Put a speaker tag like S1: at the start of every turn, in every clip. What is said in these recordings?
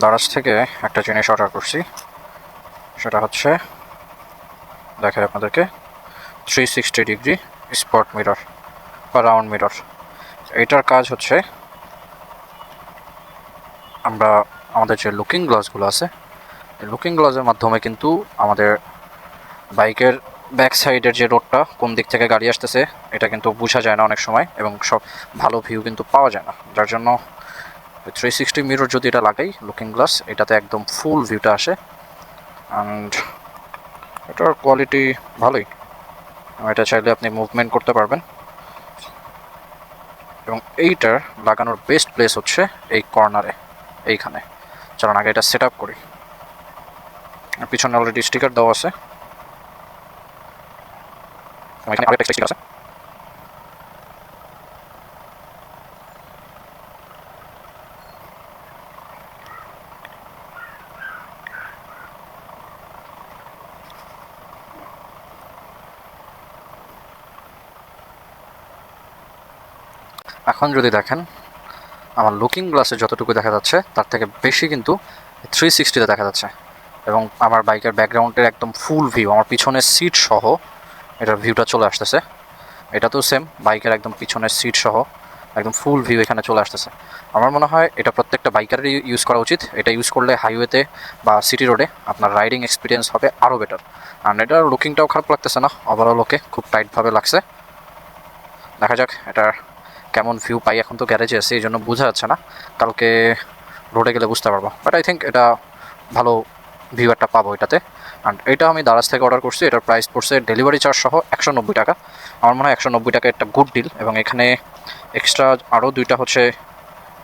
S1: দারাজ থেকে একটা জিনিস অর্ডার করছি, সেটা হচ্ছে দেখাই আপনাদেরকে 360 ডিগ্রি স্পট মিরর বা রাউন্ড মিরর। এইটার কাজ হচ্ছে আমরা আমাদের যে লুকিং গ্লাসগুলো আছে, লুকিং গ্লাসের মাধ্যমে কিন্তু আমাদের বাইকের ব্যাক সাইডের যে রোডটা কোন দিক থেকে গাড়ি আসতেছে এটা কিন্তু বোঝা যায় না অনেক সময়, এবং সব ভালো ভিউ কিন্তু পাওয়া যায় না। যার জন্য 360 মিরর যদি এটা লাগাই লুকিং গ্লাস, এটাতে একদম ফুল ভিউটা আসে অ্যান্ড এটার কোয়ালিটি ভালোই। এটা চাইলে আপনি মুভমেন্ট করতে পারবেন, এবং এইটার লাগানোর বেস্ট প্লেস হচ্ছে এই কর্নারে, এইখানে। চলুন আগে এটা সেট আপ করি। পিছনে অলরেডি স্টিকার দেওয়া আছে, এখানে আরেকটা স্টিকার আছে। এখন যদি দেখেন আমার লুকিং গ্লাসে যতটুকু দেখা যাচ্ছে তার থেকে বেশি কিন্তু 360-তে দেখা যাচ্ছে, এবং আমার বাইকের ব্যাকগ্রাউন্ডের একদম ফুল ভিউ, আমার পিছনের সিট সহ এটার ভিউটা চলে আসতেছে। এটা তো সেম, বাইকের একদম পিছনের সিট সহ একদম ফুল ভিউ এখানে চলে আসতেছে। আমার মনে হয় এটা প্রত্যেকটা বাইকারেরই ইউজ করা উচিত। এটা ইউজ করলে হাইওয়েতে বা সিটি রোডে আপনার রাইডিং এক্সপিরিয়েন্স হবে আরও বেটার। আর এটার লুকিংটাও খারাপ লাগতেছে না, ওভারঅল ওকে, খুব টাইটভাবে লাগছে। দেখা যাক এটা কেমন ভিউ পাই। এখন তো গ্যারেজে আছে, এই জন্য বোঝা যাচ্ছে না, কালকে রোডে গেলে বুঝতে পারবো। বাট আই থিঙ্ক এটা ভালো ভিউ একটা পাবো এটাতে। অ্যান্ড এটা আমি দারাজ থেকে অর্ডার করছি, এটার প্রাইস পড়ছে ডেলিভারি চার্জ সহ 190 টাকা। আমার মনে হয় 190 টাকা একটা গুড ডিল, এবং এখানে এক্সট্রা আরও 2টা হচ্ছে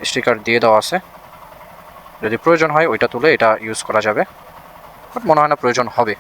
S1: স্টিকার দিয়ে দেওয়া আছে, যদি প্রয়োজন হয় ওইটা তুলে এটা ইউজ করা যাবে, বাট মনে হয় না প্রয়োজন হবে।